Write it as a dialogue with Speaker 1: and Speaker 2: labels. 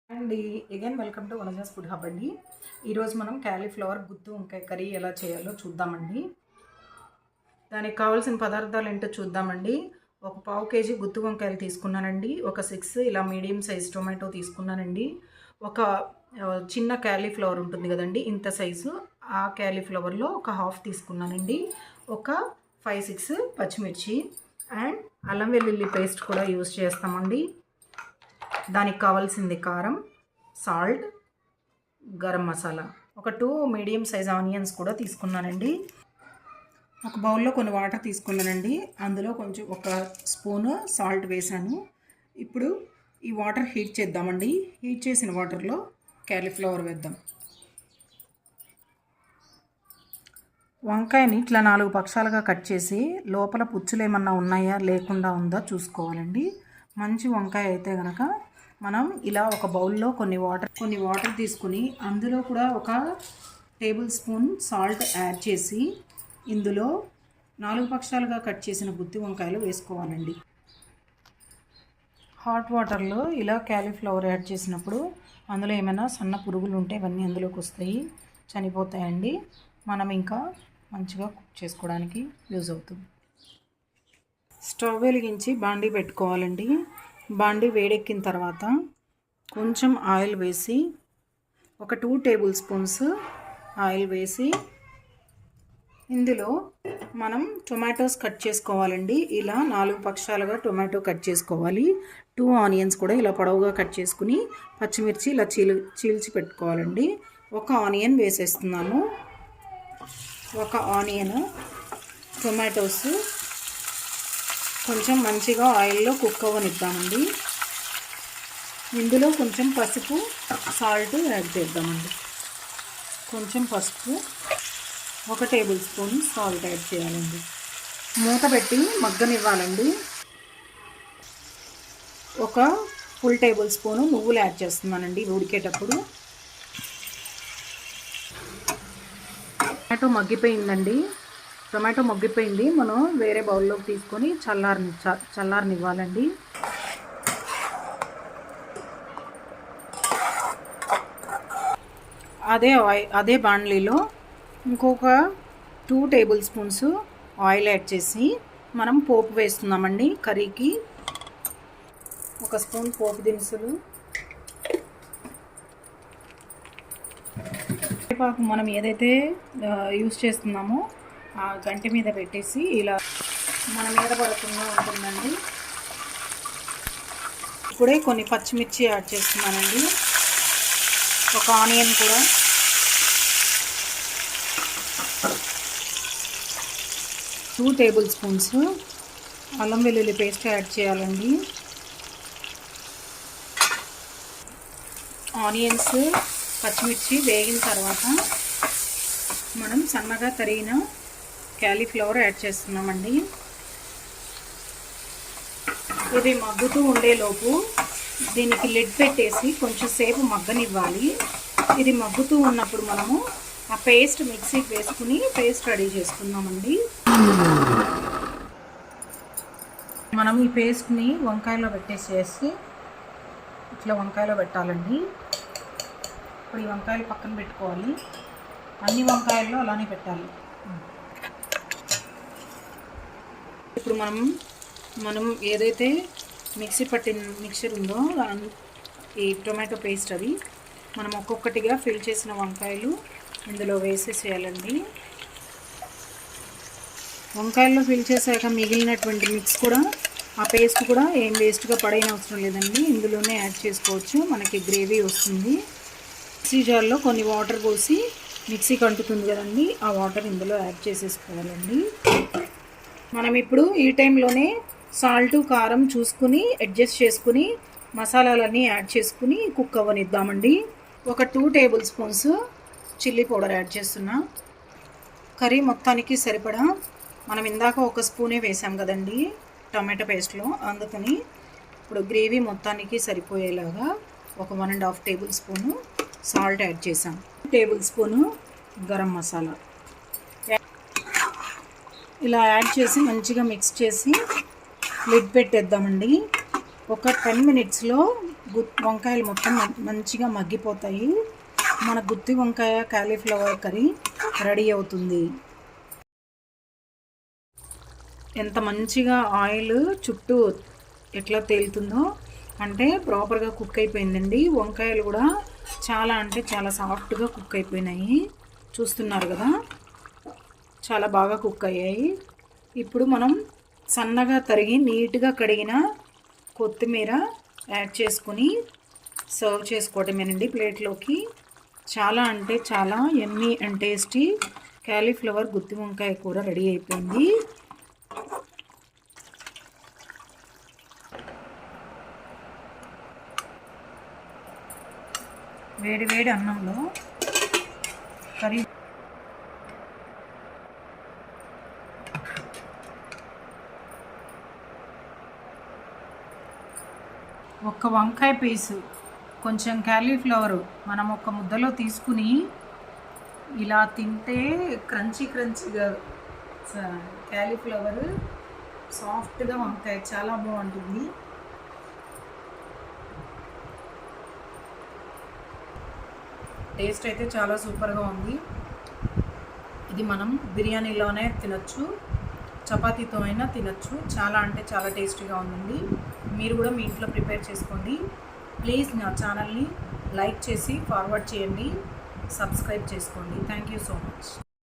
Speaker 1: అండి again welcome to Vanaja's food hub అండి. ఈరోజు మనం క్యాలీఫ్లవర్ గుత్తి వంకాయ కర్రీ ఎలా చేయాలో చూద్దామండి. దానికి కావాల్సిన పదార్థాలు ఏంటో చూద్దామండి. ఒక పావు కేజీ గుత్తి వంకాయలు తీసుకున్నానండి. ఒక 6 ఇలా మీడియం సైజ్ టొమాటో తీసుకున్నానండి. ఒక చిన్న క్యాలీఫ్లవర్ ఉంటుంది కదండి, ఇంత సైజు. ఆ క్యాలీఫ్లవర్లో ఒక హాఫ్ తీసుకున్నానండి. ఒక 5-6 పచ్చిమిర్చి అండ్ అల్లం వెల్లుల్లి పేస్ట్ కూడా యూజ్ చేస్తామండి. దానికి కావాల్సింది కారం, సాల్ట్, గరం మసాలా. ఒక 2 మీడియం సైజ్ ఆనియన్స్ కూడా తీసుకున్నానండి. ఒక బౌల్లో కొన్ని వాటర్ తీసుకున్నానండి. అందులో కొంచెం ఒక స్పూను సాల్ట్ వేసాను. ఇప్పుడు ఈ వాటర్ హీట్ చేద్దామండి. హీట్ చేసిన వాటర్లో క్యాలీఫ్లవర్ వేద్దాం. వంకాయని ఇట్లా 4 పక్షాలుగా కట్ చేసి లోపల పుచ్చులు ఏమన్నా ఉన్నాయా లేకుండా ఉందా చూసుకోవాలండి. మంచి వంకాయ అయితే కనుక మనం ఇలా ఒక బౌల్లో కొన్ని వాటర్ తీసుకుని అందులో కూడా ఒక టేబుల్ స్పూన్ సాల్ట్ యాడ్ చేసి ఇందులో 4 పక్షాలుగా కట్ చేసిన గుత్తి వంకాయలు వేసుకోవాలండి. హాట్ వాటర్లో ఇలా క్యాలీఫ్లవర్ యాడ్ చేసినప్పుడు అందులో ఏమైనా సన్న పురుగులు ఉంటే ఇవన్నీ అందులోకి వస్తాయి, చనిపోతాయండి. మనం ఇంకా మంచిగా కుక్ చేసుకోవడానికి యూజ్ అవుతుంది. స్టవ్ వెలిగించి బాండీ పెట్టుకోవాలండి. బాండీ వేడెక్కిన తర్వాత కొంచెం ఆయిల్ వేసి ఒక 2 టేబుల్ స్పూన్స్ ఆయిల్ వేసి ఇందులో మనం టొమాటోస్ కట్ చేసుకోవాలండి. ఇలా 4 పక్షాలుగా టొమాటో కట్ చేసుకోవాలి. 2 ఆనియన్స్ కూడా ఇలా పొడవుగా కట్ చేసుకుని పచ్చిమిర్చి ఇలా చీల్చి పెట్టుకోవాలండి. ఒక ఆనియన్ వేసేస్తున్నాను. ఒక ఆనియన్, టొమాటోస్ కొంచెం మంచిగా ఆయిల్లో కుక్ అవ్వనిద్దామండి. ఇందులో కొంచెం పసుపు, సాల్ట్ యాడ్ చేద్దామండి. కొంచెం పసుపు, 1 టేబుల్ స్పూన్ సాల్ట్ యాడ్ చేయాలండి. మూత పెట్టి మగ్గనివ్వాలండి. ఒక ఫుల్ టేబుల్ స్పూను నువ్వులు యాడ్ చేస్తున్నానండి ఉడికేటప్పుడు. టొమాటో మగ్గిపోయింది. మనం వేరే బౌల్లోకి తీసుకొని చల్లారనివ్వాలండి. అదే బాండ్లీలో ఇంకొక 2 టేబుల్ స్పూన్స్ ఆయిల్ యాడ్ చేసి మనం పోపు వేస్తున్నామండి. కర్రీకి 1 స్పూన్ పోపు దినుసులు, కరివేపాకు మనం ఏదైతే యూజ్ చేస్తున్నామో ఆ గంటి మీద పెట్టేసి ఇలా మన మీద పడకుండా ఉంటుందండి. ఇప్పుడే కొన్ని పచ్చిమిర్చి యాడ్ చేస్తున్నానండి. ఒక ఆనియన్ కూడా, టూ టేబుల్ స్పూన్స్ అల్లం వెల్లుల్లి పేస్ట్ యాడ్ చేయాలండి. ఆనియన్స్, పచ్చిమిర్చి వేగిన తర్వాత మనం సన్నగా తరిగిన క్యాలీఫ్లవర్ యాడ్ చేస్తున్నామండి. ఇది మగ్గుతూ ఉండేలోపు దీనికి లిడ్ పెట్టేసి కొంచెం సేపు మగ్గనివ్వాలి. ఇది మగ్గుతూ ఉన్నప్పుడు మనము ఆ పేస్ట్ మిక్సీకి వేసుకుని పేస్ట్ రెడీ చేసుకుందామండి. మనం ఈ పేస్ట్ని వంకాయలో పెట్టేసేసి ఇట్లా వంకాయలో పెట్టాలండి. ఇప్పుడు ఈ వంకాయలు పక్కన పెట్టుకోవాలి. అన్ని వంకాయల్లో అలానే పెట్టాలి. ఇప్పుడు మనం ఏదైతే మిక్సీ పట్టిన మిక్చర్ ఉందో ఈ టొమాటో పేస్ట్ అది మనం ఒక్కొక్కటిగా ఫిల్ చేసిన వంకాయలు ఇందులో వేసేసేయాలండి. వంకాయల్లో ఫిల్ చేసాక మిగిలినటువంటి మిక్స్ కూడా ఆ పేస్ట్ కూడా ఏం వేస్ట్గా పడైన అవసరం లేదండి, ఇందులోనే యాడ్ చేసుకోవచ్చు. మనకి గ్రేవీ వస్తుంది. మిక్సీ జార్లో కొన్ని వాటర్ పోసి మిక్సీకి అంటుతుంది కదండి, ఆ వాటర్ ఇందులో యాడ్ చేసేసుకోవాలండి. మనం ఇప్పుడు ఈ టైంలోనే సాల్ట్, కారం చూసుకుని అడ్జస్ట్ చేసుకుని మసాలాలన్నీ యాడ్ చేసుకుని కుక్ అవ్వనిద్దామండి. ఒక 2 table spoons chilli powder add చేస్తున్నా. కర్రీ మొత్తానికి సరిపడా మనం ఇందాక 1 స్పూనే వేసాం కదండి టమాటో పేస్ట్లో, అందుకని ఇప్పుడు గ్రేవీ మొత్తానికి సరిపోయేలాగా ఒక 1.5 టేబుల్ స్పూను సాల్ట్ యాడ్ చేసాం. 2 టేబుల్ స్పూను గరం మసాలా ఇలా యాడ్ చేసి మంచిగా మిక్స్ చేసి లిడ్ పెట్టేద్దామండి. ఒక 10 మినిట్స్లో వంకాయలు మొత్తం మంచిగా మగ్గిపోతాయి. మన గుత్తి వంకాయ కాలీఫ్లవర్ కర్రీ రెడీ అవుతుంది. ఎంత మంచిగా ఆయిల్ చుట్టూ ఎట్లా తేలుతుందో అంటే ప్రాపర్గా కుక్ అయిపోయిందండి. వంకాయలు కూడా చాలా అంటే చాలా సాఫ్ట్గా కుక్ అయిపోయినాయి. చూస్తున్నారు కదా, చాలా బాగా కుక్ అయ్యాయి. ఇప్పుడు మనం సన్నగా తరిగి నీట్గా కడిగిన కొత్తిమీర యాడ్ చేసుకొని సర్వ్ చేసుకోవటమేనండి ప్లేట్లోకి. చాలా అంటే చాలా యమ్మీ అండ్ టేస్టీ కాలీఫ్లవర్ గుత్తి వంకాయ కూర రెడీ అయిపోయింది. వేడి వేడి అన్నంలో కర్రీ ఒక్క వంకాయ పీసు కొంచెం కాలీఫ్లవరు మనం ఒక ముద్దలో తీసుకుని ఇలా తింటే క్రంచీగా కాలీఫ్లవర్ సాఫ్ట్గా వంకాయ చాలా బాగుంటుంది. టేస్ట్ అయితే చాలా సూపర్గా ఉంది. ఇది మనం బిర్యానీలోనే తినచ్చు, చపాతీతో అయినా తినచ్చు. చాలా అంటే చాలా టేస్టీగా ఉందండి. మీరు కూడా మీ ఇంట్లో ప్రిపేర్ చేసుకోండి. ప్లీజ్ నా ఛానల్ని లైక్ చేసి ఫార్వర్డ్ చేయండి, సబ్స్క్రైబ్ చేసుకోండి. Thank you so much.